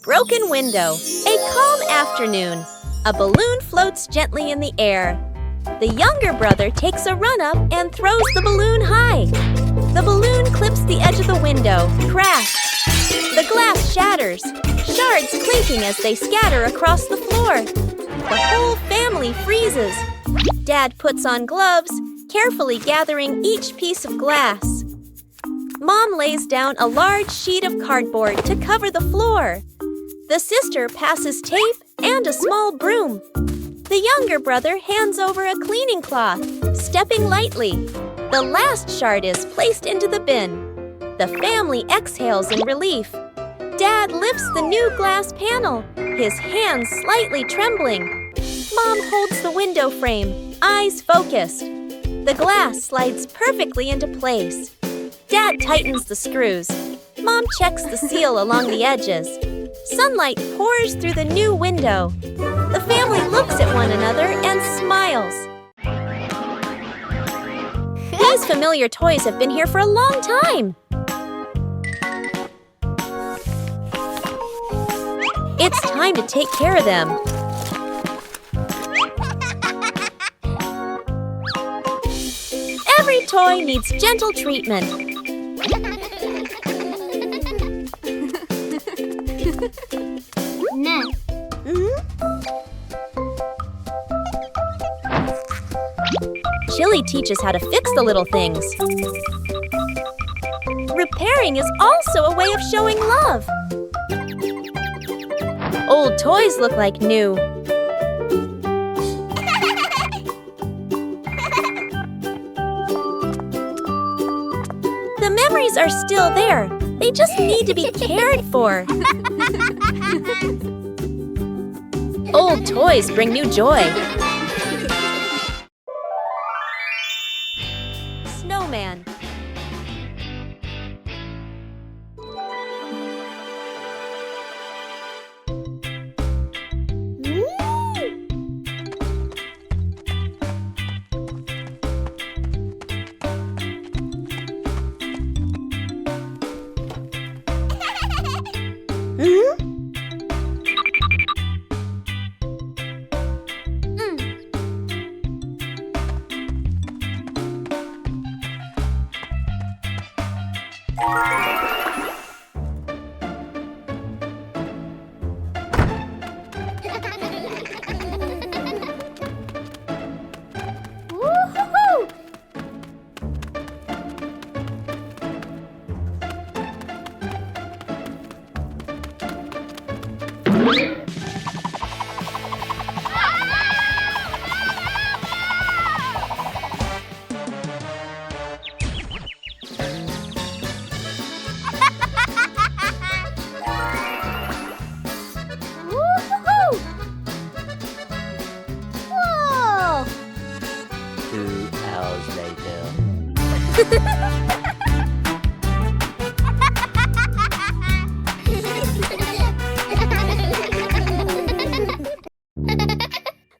broken window. A calm afternoon. A balloon floats gently in the air. The younger brother takes a run-up and throws the balloon high. The balloon clips the edge of the window. Crash! The glass shatters, shards clinking as they scatter across the floor. The whole family freezes. Dad puts on gloves, carefully gathering each piece of glass. Mom lays down a large sheet of cardboard to cover the floor. The sister passes tape and a small broom. The younger brother hands over a cleaning cloth, stepping lightly. The last shard is placed into the bin. The family exhales in relief. Dad lifts the new glass panel, his hands slightly trembling. Mom holds the window frame, eyes focused. The glass slides perfectly into place. Dad tightens the screws. Mom checks the seal along the edges. Sunlight pours through the new window. The family looks at one another and smiles. These familiar toys have been here for a long time. It's time to take care of them. Every toy needs gentle treatment. Chili teaches how to fix the little things. Repairing is also a way of showing love. Old toys look like new. The memories are still there. They just need to be cared for. Old toys bring new joy. Snowman.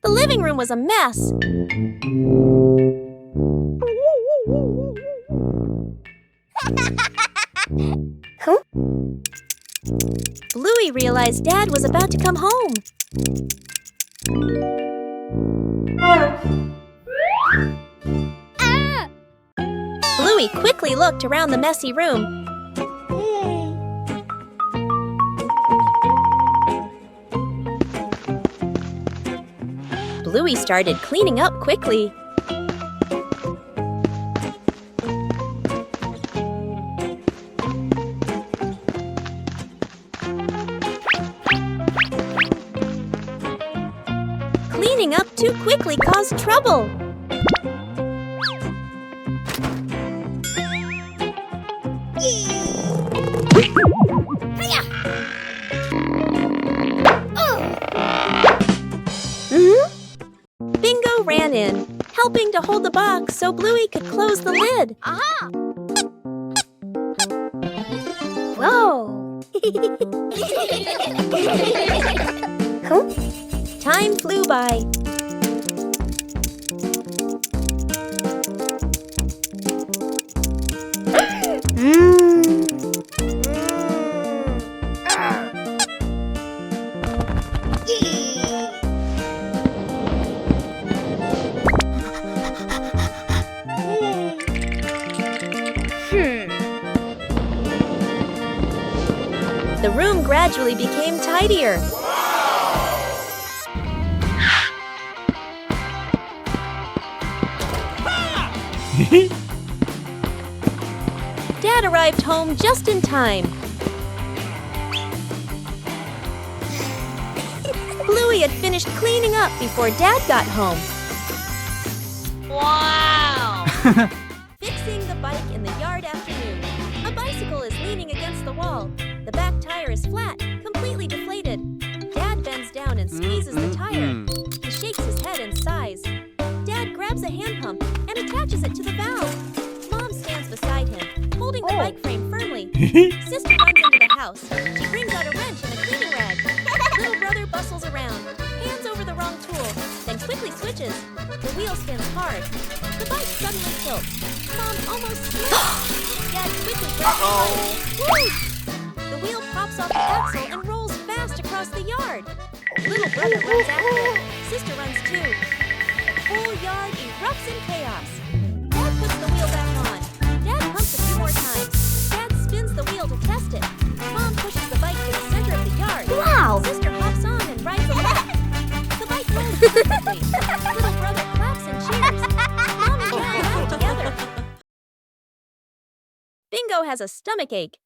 The living room was a mess. Huh? Bluey realized Dad was about to come home. Bluey quickly looked around the messy room. Bluey started cleaning up quickly. Cleaning up too quickly caused trouble. Bingo ran in, helping to hold the box so Bluey could close the lid. Aha! Whoa! Time flew by. The room gradually became tidier. Dad arrived home just in time. Bluey had finished cleaning up before Dad got home. Wow! Fixing the bike in the yard afternoon. A bicycle is leaning against the wall. The back tire is flat, completely deflated. Dad bends down and squeezes the tire. He shakes his head and sighs. Dad grabs a hand pump and attaches it to the valve. Mom stands beside him, holding the bike frame firmly. Sister runs into the house. She brings out a wrench and a cleaning rag. Little brother bustles around, hands over the wrong tool, then quickly switches. The wheel spins hard. The bike suddenly tilts. Mom almost slips. Dad quickly grabs the bike. Woo! The wheel pops off the axle and rolls fast across the yard. Little brother runs after it. Sister runs too. The whole yard erupts in chaos. Dad puts the wheel back on. Dad pumps a few more times. Dad spins the wheel to test it. Mom pushes the bike to the center of the yard. Wow! Sister hops on and rides a lap. The bike rolls perfectly. Little brother claps and cheers. Mom and Dad laugh together. Bingo has a stomachache.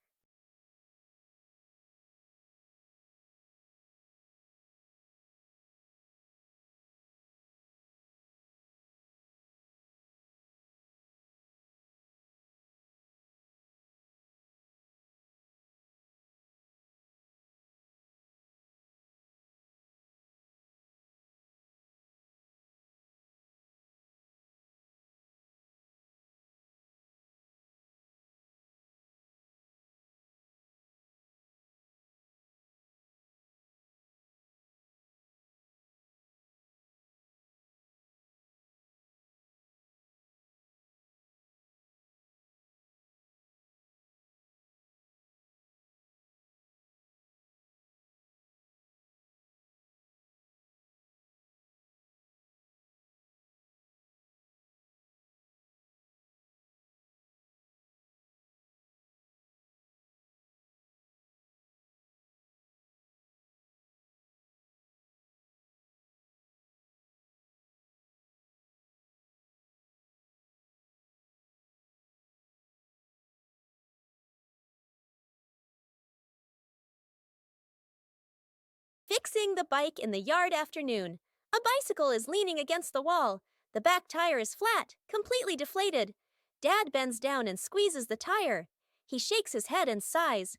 Fixing the bike in the yard afternoon. A bicycle is leaning against the wall. The back tire is flat, completely deflated. Dad bends down and squeezes the tire. He shakes his head and sighs.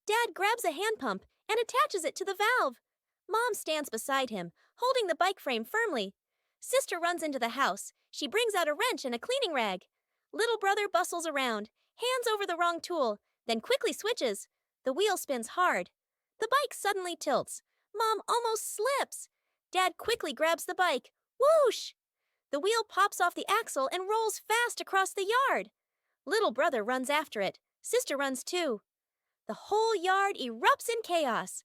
Dad grabs a hand pump and attaches it to the valve. Mom stands beside him, holding the bike frame firmly. Sister runs into the house. She brings out a wrench and a cleaning rag. Little brother bustles around, hands over the wrong tool, then quickly switches. The wheel spins hard. The bike suddenly tilts. Mom almost slips. Dad quickly grabs the bike. Whoosh! The wheel pops off the axle and rolls fast across the yard. Little brother runs after it. Sister runs too. The whole yard erupts in chaos.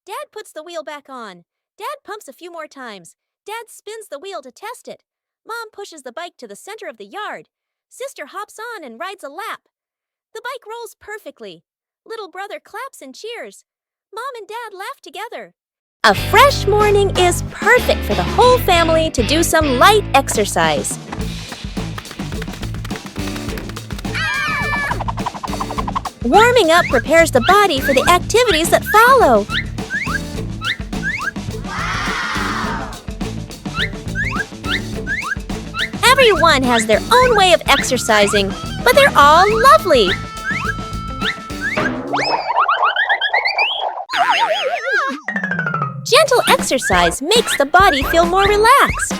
Dad puts the wheel back on. Dad pumps a few more times. Dad spins the wheel to test it. Mom pushes the bike to the center of the yard. Sister hops on and rides a lap. The bike rolls perfectly. Little brother claps and cheers. Mom and Dad laugh together. A fresh morning is perfect for the whole family to do some light exercise. Warming up prepares the body for the activities that follow. Everyone has their own way of exercising, but they're all lovely. Gentle exercise makes the body feel more relaxed.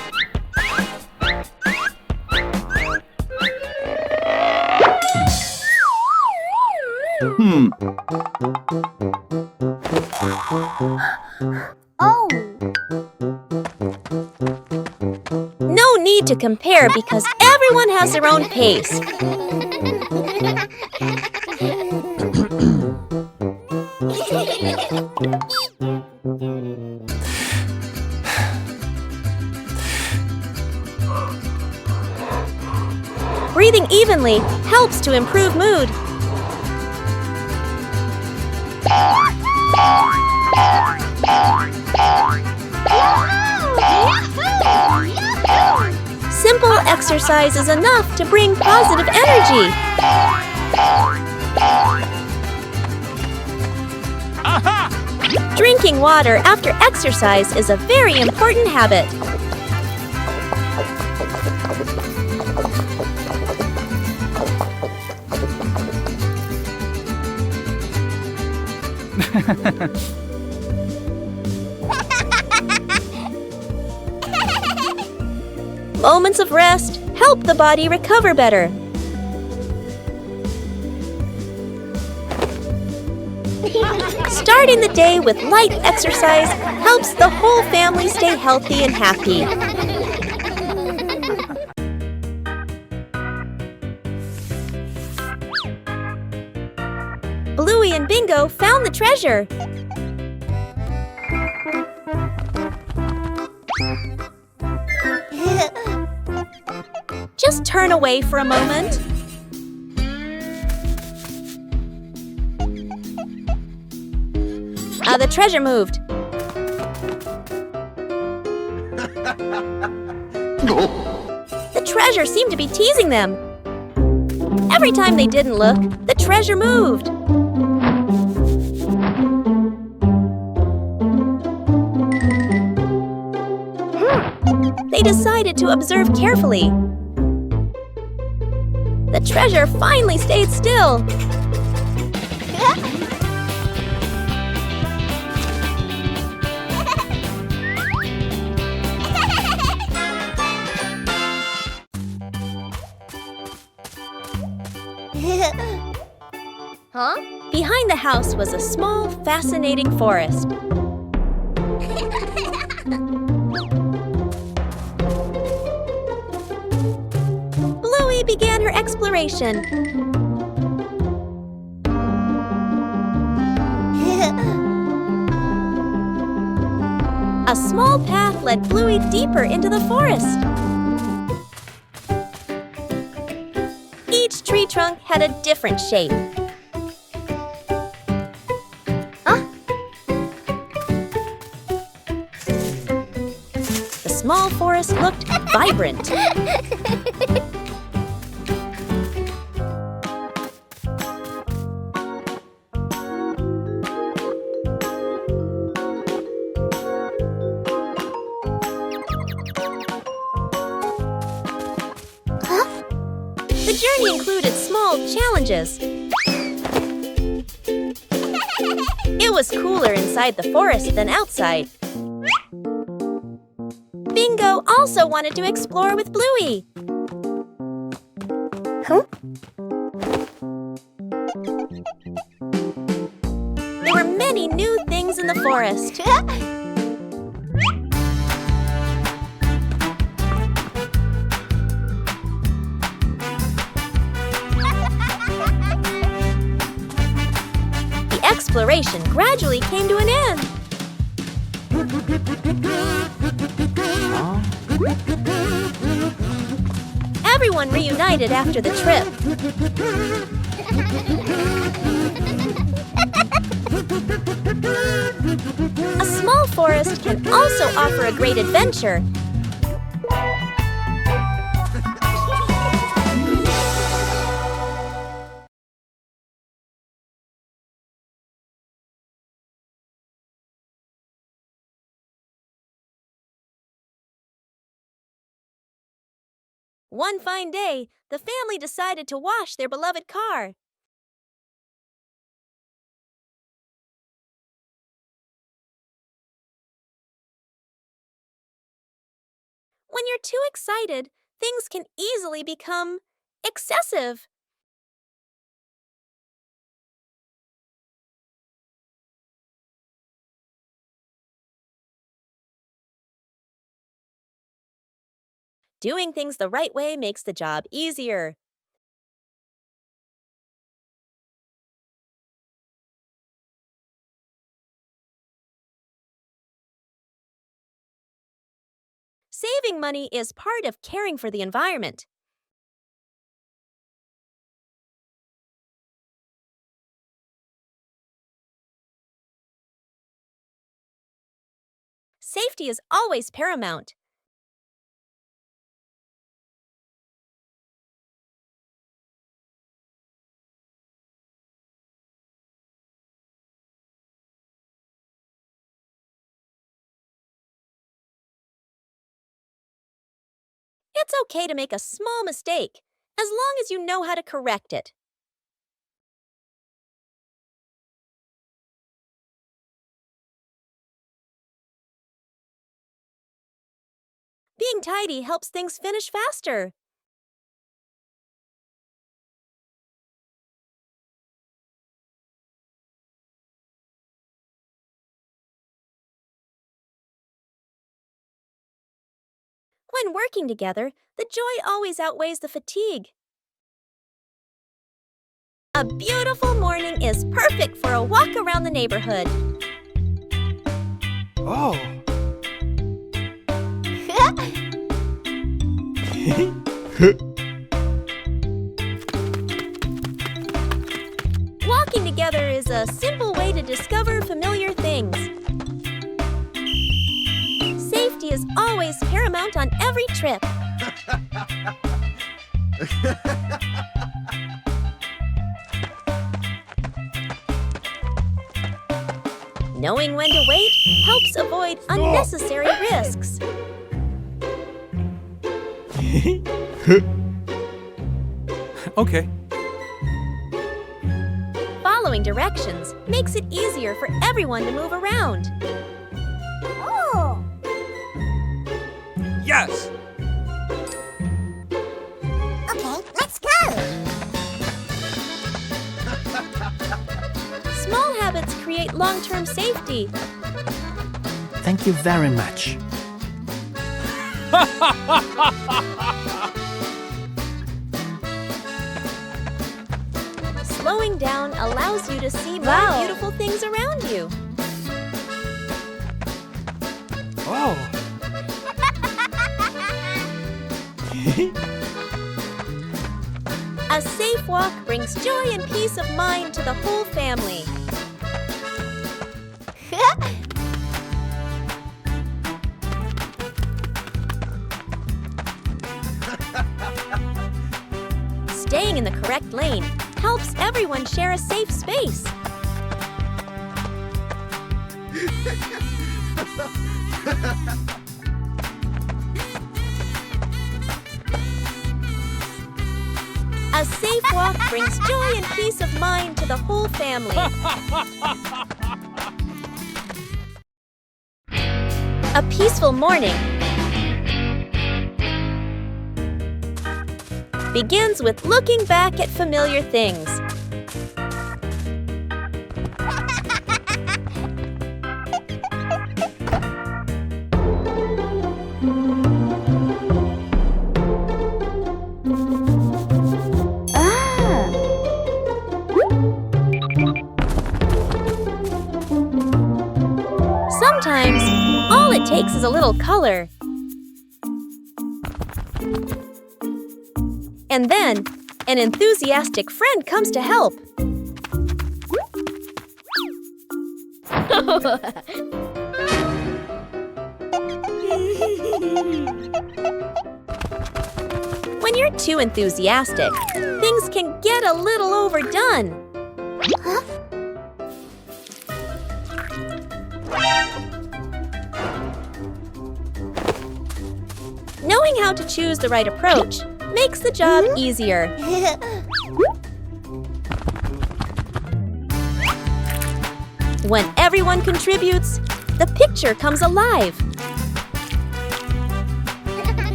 Oh! No need to compare because everyone has their own pace. Breathing evenly helps to improve mood. Simple exercise is enough to bring positive energy. Drinking water after exercise is a very important habit. Moments of rest help the body recover better. Starting the day with light exercise helps the whole family stay healthy and happy. Bluey and Bingo found the treasure. Just turn away for a moment. The treasure moved. The treasure seemed to be teasing them. Every time they didn't look, the treasure moved. They decided to observe carefully. The treasure finally stayed still. Behind the house was a small, fascinating forest. Bluey began her exploration. A small path led Bluey deeper into the forest. Each tree trunk had a different shape. The small forest looked vibrant. The journey included small challenges. It was cooler inside the forest than outside. Bingo also wanted to explore with Bluey. There were many new things in the forest. The exploration gradually came to an end. Everyone reunited after the trip. A small forest can also offer a great adventure. One fine day, the family decided to wash their beloved car. When you're too excited, things can easily become excessive. Doing things the right way makes the job easier. Saving money is part of caring for the environment. Safety is always paramount. It's okay to make a small mistake, as long as you know how to correct it. Being tidy helps things finish faster. When working together, the joy always outweighs the fatigue. A beautiful morning is perfect for a walk around the neighborhood. Oh. Walking together is a simple way to discover familiar things. Safety is always paramount on every trip. Knowing when to wait helps avoid unnecessary risks. Okay. Following directions makes it easier for everyone to move around. Oh! Yes. Okay, let's go! Small habits create long-term safety. Thank you very much. Slowing down allows you to see more beautiful things around you. Oh. A safe walk brings joy and peace of mind to the whole family. Staying in the correct lane helps everyone share a safe space. A safe walk brings joy and peace of mind to the whole family. A peaceful morning begins with looking back at familiar things. Sometimes, all it takes is a little color. And then, an enthusiastic friend comes to help. When you're too enthusiastic, things can get a little overdone. Knowing how to choose the right approach makes the job easier. When everyone contributes, the picture comes alive.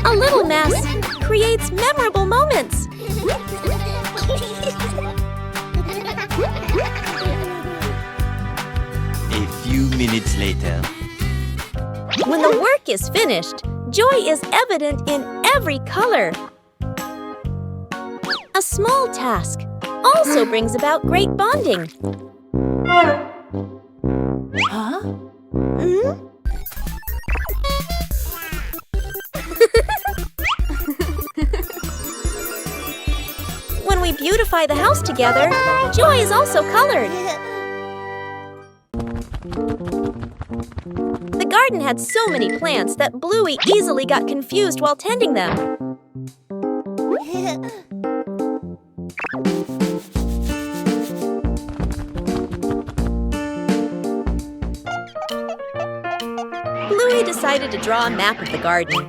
A little mess creates memorable moments. A few minutes later. When the work is finished, joy is evident in every color. A small task also brings about great bonding. Huh? beautify the house together, joy is also colored. The garden had so many plants that Bluey easily got confused while tending them. Bluey decided to draw a map of the garden.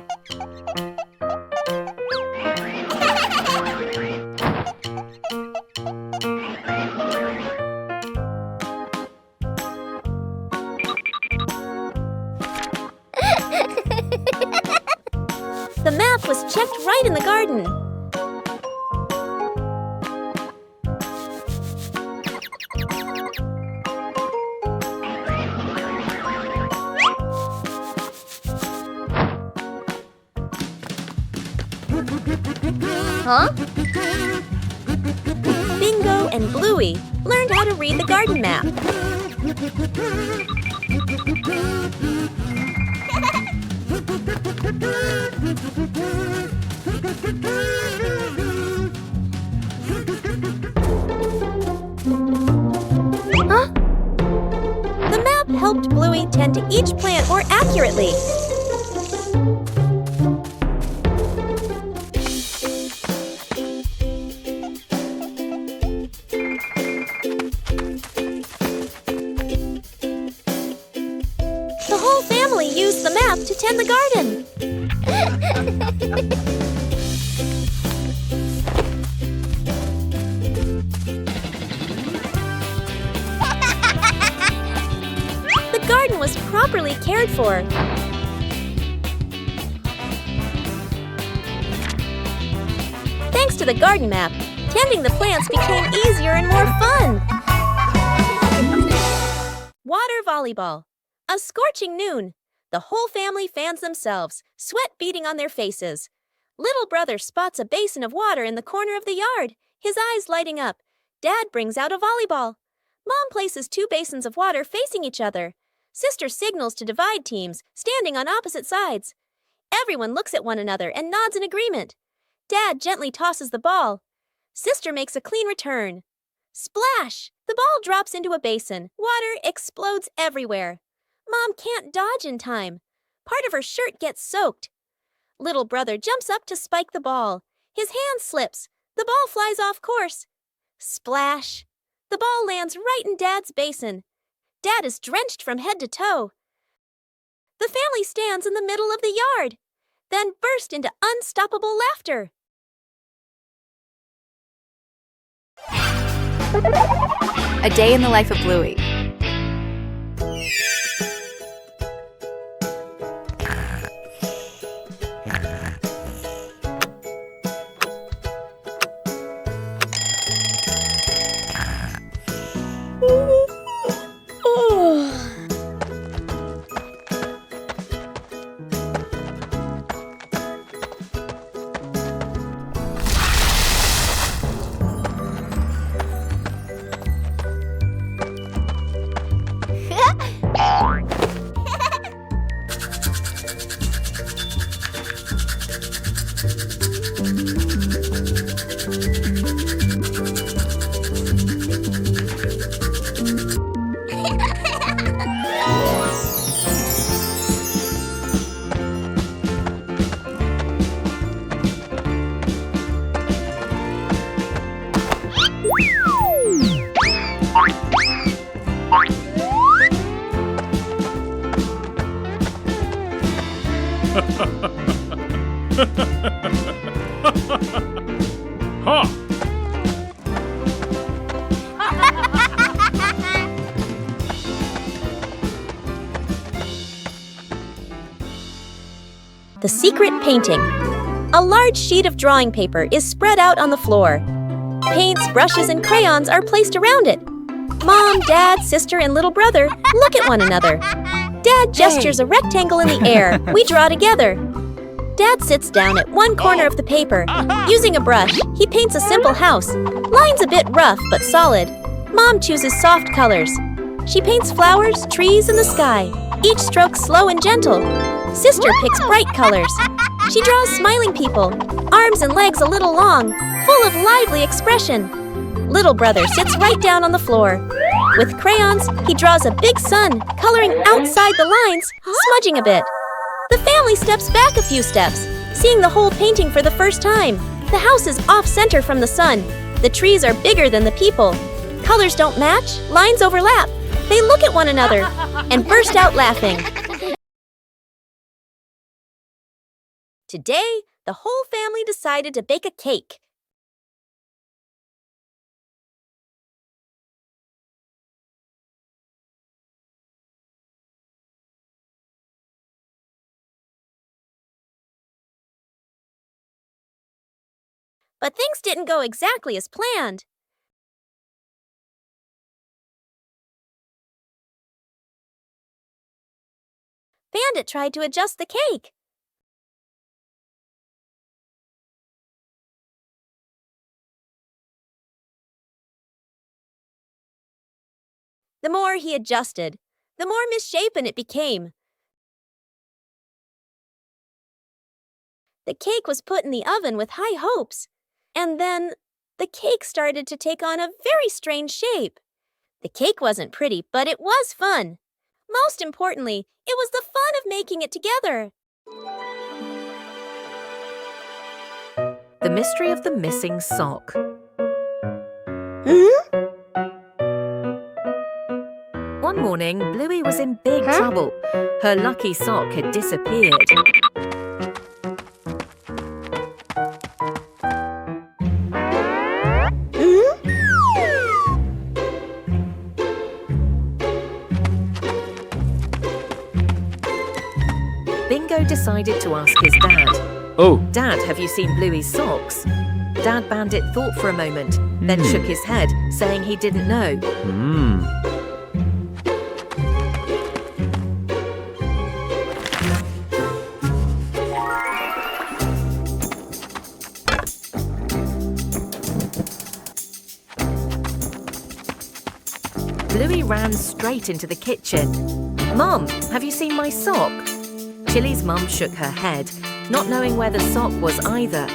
The map was checked right in the garden. Huh? Bingo and Bluey learned how to read the garden map. Huh? The map helped Bluey tend to each plant more accurately. The whole family used the map to tend the garden. The garden was properly cared for. Thanks to the garden map, tending the plants became easier and more fun. Water volleyball. A scorching noon. The whole family fans themselves, sweat beading on their faces. Little brother spots a basin of water in the corner of the yard, his eyes lighting up. Dad brings out a volleyball. Mom places 2 basins of water facing each other. Sister signals to divide teams, standing on opposite sides. Everyone looks at one another and nods in agreement. Dad gently tosses the ball. Sister makes a clean return. Splash! The ball drops into a basin. Water explodes everywhere. Mom can't dodge in time. Part of her shirt gets soaked. Little brother jumps up to spike the ball. His hand slips. The ball flies off course. Splash! The ball lands right in Dad's basin. Dad is drenched from head to toe. The family stands in the middle of the yard, then burst into unstoppable laughter. A day in the life of Bluey. Huh. The secret painting. A large sheet of drawing paper is spread out on the floor. Paints, brushes, and crayons are placed around it. Mom, Dad, sister, and little brother look at one another. Dad gestures a rectangle in the air. We draw together. Dad sits down at one corner of the paper. Using a brush, he paints a simple house. Lines a bit rough but solid. Mom chooses soft colors. She paints flowers, trees, and the sky. Each stroke slow and gentle. Sister picks bright colors. She draws smiling people, arms and legs a little long, full of lively expression. Little brother sits right down on the floor. With crayons, he draws a big sun, coloring outside the lines, smudging a bit. The family steps back a few steps, seeing the whole painting for the first time. The house is off-center from the sun. The trees are bigger than the people. Colors don't match, lines overlap. They look at one another and burst out laughing. Today, the whole family decided to bake a cake. But things didn't go exactly as planned. Bandit tried to adjust the cake. The more he adjusted, the more misshapen it became. The cake was put in the oven with high hopes, and then the cake started to take on a very strange shape. The cake wasn't pretty, but it was fun. Most importantly, it was the fun of making it together. The mystery of the missing sock. One morning, Bluey was in big trouble. Her lucky sock had disappeared. Bingo decided to ask his dad. Oh, Dad, have you seen Bluey's socks? Dad Bandit thought for a moment, then shook his head, saying he didn't know. Bluey ran straight into the kitchen. Mum, have you seen my sock? Chili's mum shook her head, not knowing where the sock was either.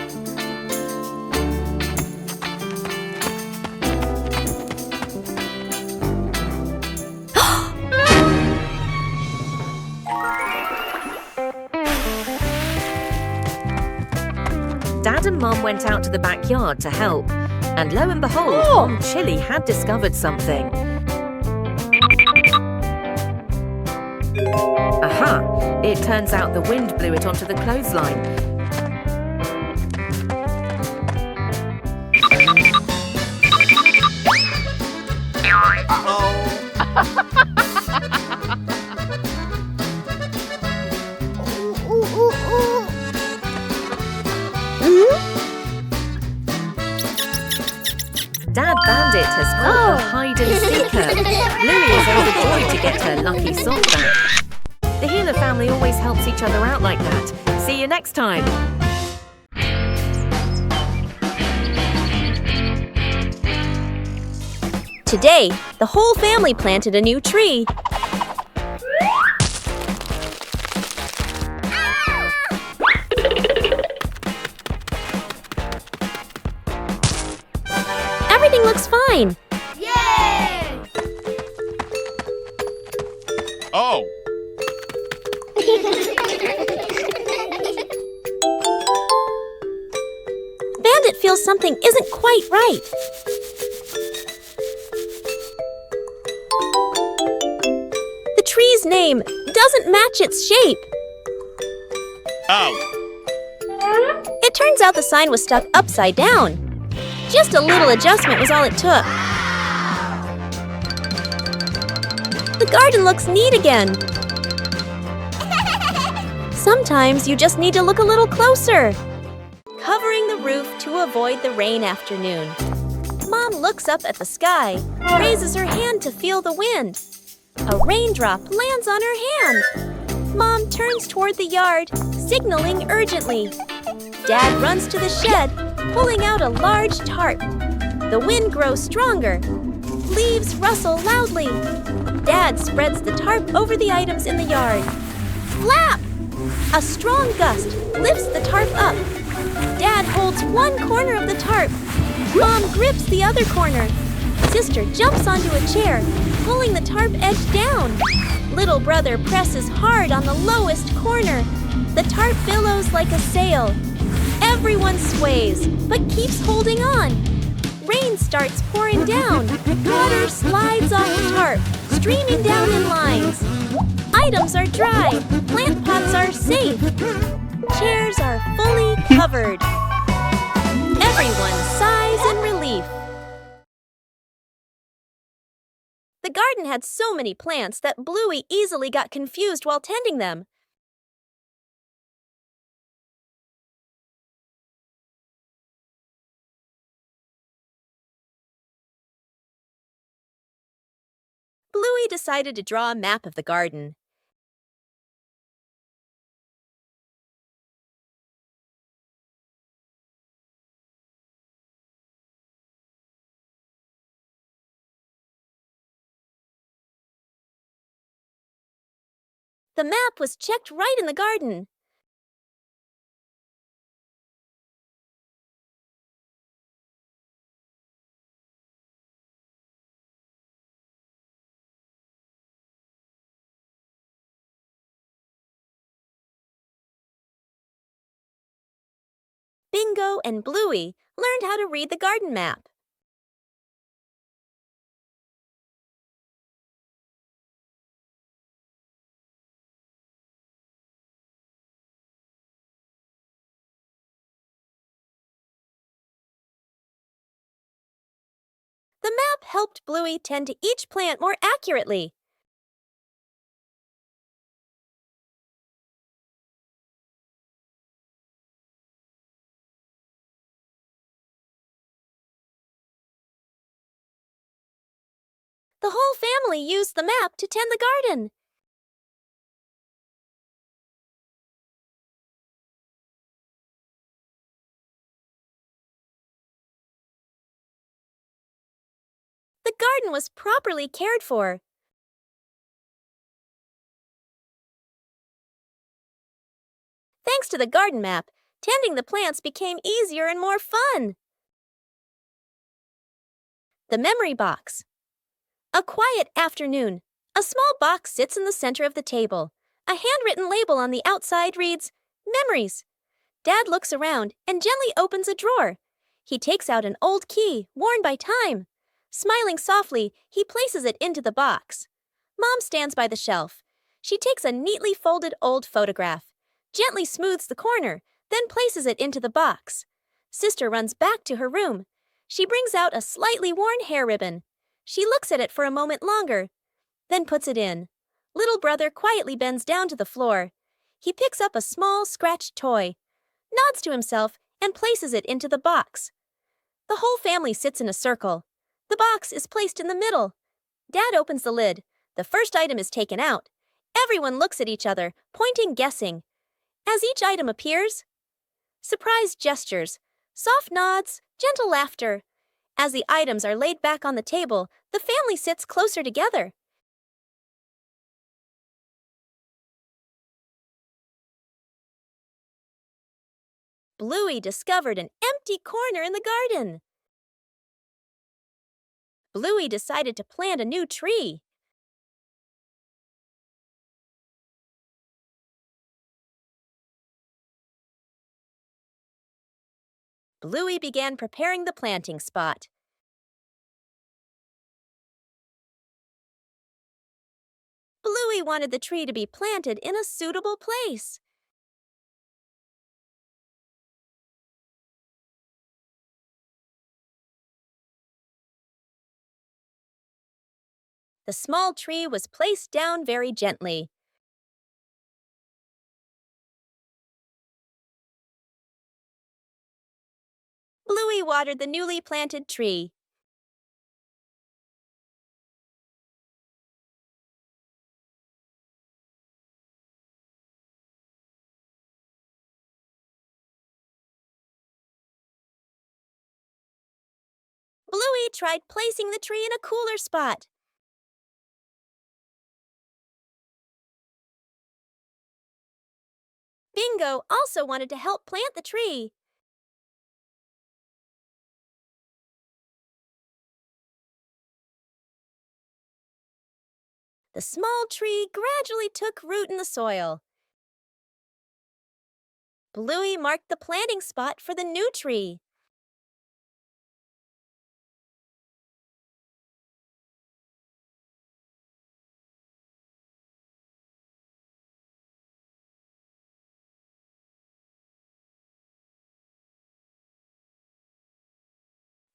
Dad and Mum went out to the backyard to help, and lo and behold, Mum Chili had discovered something. Aha! It turns out the wind blew it onto the clothesline. Dad Bandit has caught the hide-and-seeker. Bluey is overjoyed to get her lucky sock back. The Healer family always helps each other out like that. See you next time. Today, the whole family planted a new tree. Everything looks fine. Yay! Oh! Bandit feels something isn't quite right. The tree's name doesn't match its shape. Out! It turns out the sign was stuck upside down. Just a little adjustment was all it took. The garden looks neat again. Sometimes you just need to look a little closer. Covering the roof to avoid the rain afternoon. Mom looks up at the sky, raises her hand to feel the wind. A raindrop lands on her hand. Mom turns toward the yard, signaling urgently. Dad runs to the shed, pulling out a large tarp. The wind grows stronger. Leaves rustle loudly. Dad spreads the tarp over the items in the yard. Flap! A strong gust lifts the tarp up. Dad holds one corner of the tarp. Mom grips the other corner. Sister jumps onto a chair, pulling the tarp edge down. Little brother presses hard on the lowest corner. The tarp billows like a sail. Everyone sways, but keeps holding on. Rain starts pouring down. Water slides off the tarp, streaming down in lines. Items are dry. Plant pots are safe. Chairs are fully covered. Everyone sighs in relief. The garden had so many plants that Bluey easily got confused while tending them. Bluey decided to draw a map of the garden. The map was checked right in the garden. Bingo and Bluey learned how to read the garden map. The map helped Bluey tend to each plant more accurately. The whole family used the map to tend the garden. The garden was properly cared for. Thanks to the garden map, tending the plants became easier and more fun. The memory box. A quiet afternoon. A small box sits in the center of the table. A handwritten label on the outside reads, Memories. Dad looks around and gently opens a drawer. He takes out an old key, worn by time. Smiling softly, he places it into the box. Mom stands by the shelf. She takes a neatly folded old photograph, gently smooths the corner, then places it into the box. Sister runs back to her room. She brings out a slightly worn hair ribbon. She looks at it for a moment longer, then puts it in. Little brother quietly bends down to the floor. He picks up a small, scratched toy, nods to himself, and places it into the box. The whole family sits in a circle. The box is placed in the middle. Dad opens the lid. The first item is taken out. Everyone looks at each other, pointing, guessing. As each item appears, surprised gestures, soft nods, gentle laughter. As the items are laid back on the table, the family sits closer together. Bluey discovered an empty corner in the garden. Bluey decided to plant a new tree. Bluey began preparing the planting spot. Bluey wanted the tree to be planted in a suitable place. The small tree was placed down very gently. Bluey watered the newly planted tree. Bluey tried placing the tree in a cooler spot. Bingo also wanted to help plant the tree. The small tree gradually took root in the soil. Bluey marked the planting spot for the new tree.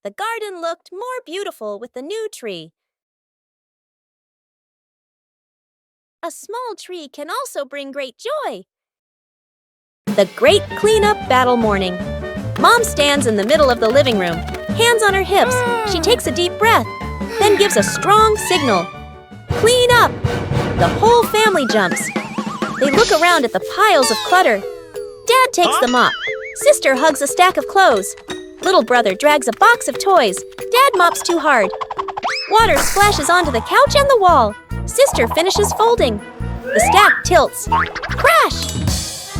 The garden looked more beautiful with the new tree. A small tree can also bring great joy. The great cleanup battle morning. Mom stands in the middle of the living room, hands on her hips. She takes a deep breath, then gives a strong signal. Clean up! The whole family jumps. They look around at the piles of clutter. Dad takes the mop. Sister hugs a stack of clothes. Little brother drags a box of toys. Dad mops too hard. Water splashes onto the couch and the wall. Sister finishes folding. The stack tilts. Crash!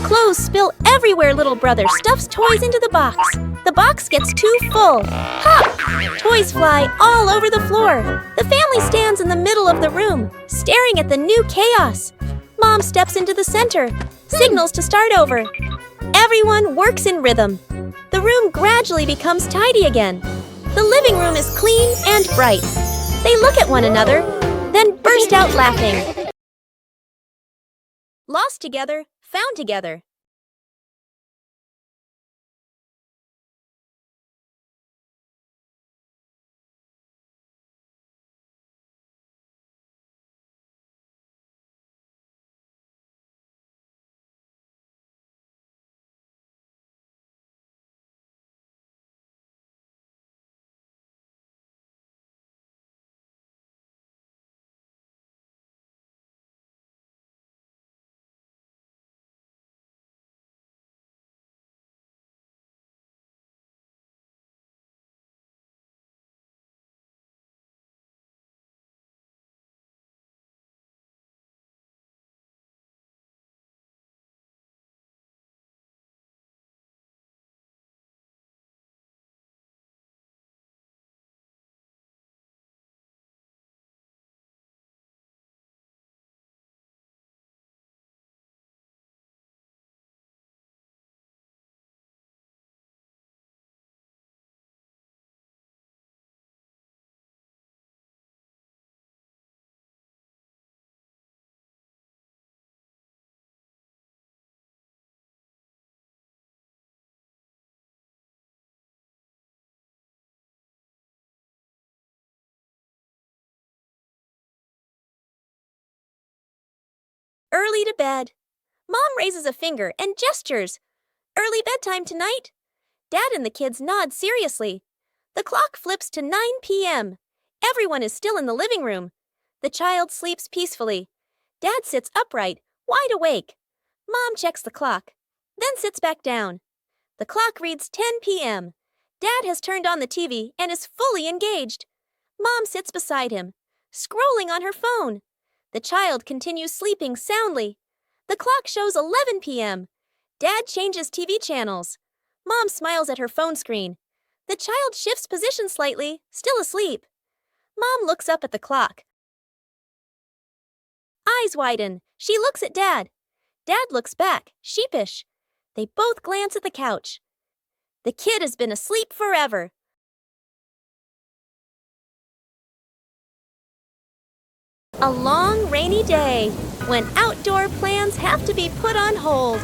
Clothes spill everywhere. Little brother stuffs toys into the box. The box gets too full. Pop! Toys fly all over the floor. The family stands in the middle of the room, staring at the new chaos. Mom steps into the center, signals to start over. Everyone works in rhythm. The room gradually becomes tidy again. The living room is clean and bright. They look at one another, then burst out laughing. Lost together, found together. Early to bed. Mom raises a finger and gestures. Early bedtime tonight. Dad and the kids nod seriously. The clock flips to 9 p.m. Everyone is still in the living room. The child sleeps peacefully. Dad sits upright, wide awake. Mom checks the clock, then sits back down. The clock reads 10 p.m. Dad has turned on the TV and is fully engaged. Mom sits beside him, scrolling on her phone. The child continues sleeping soundly. The clock shows 11 p.m. Dad changes TV channels. Mom smiles at her phone screen. The child shifts position slightly, still asleep. Mom looks up at the clock. Eyes widen. She looks at Dad. Dad looks back, sheepish. They both glance at the couch. The kid has been asleep forever. A long, rainy day, when outdoor plans have to be put on hold.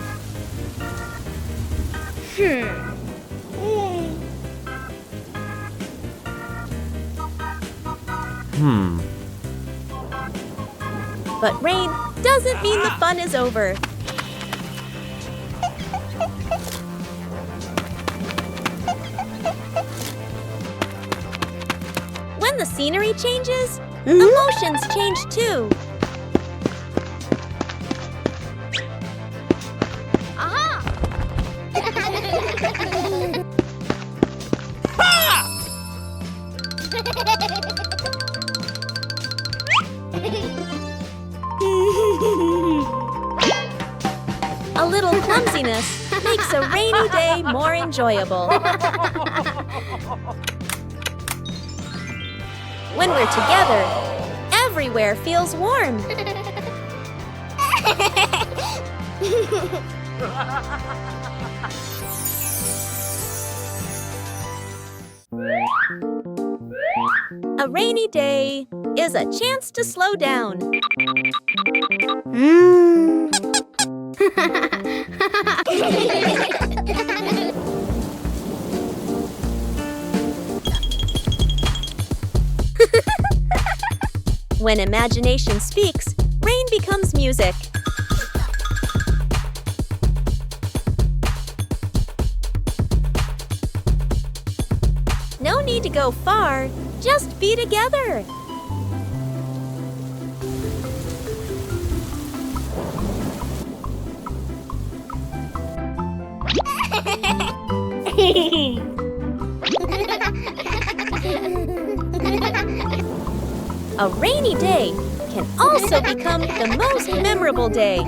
But rain doesn't mean the fun is over. When the scenery changes, emotions change too. A little clumsiness makes a rainy day more enjoyable. When we're together, everywhere feels warm. A rainy day is a chance to slow down. When imagination speaks, rain becomes music. No need to go far, just be together. A rainy day can also become the most memorable day.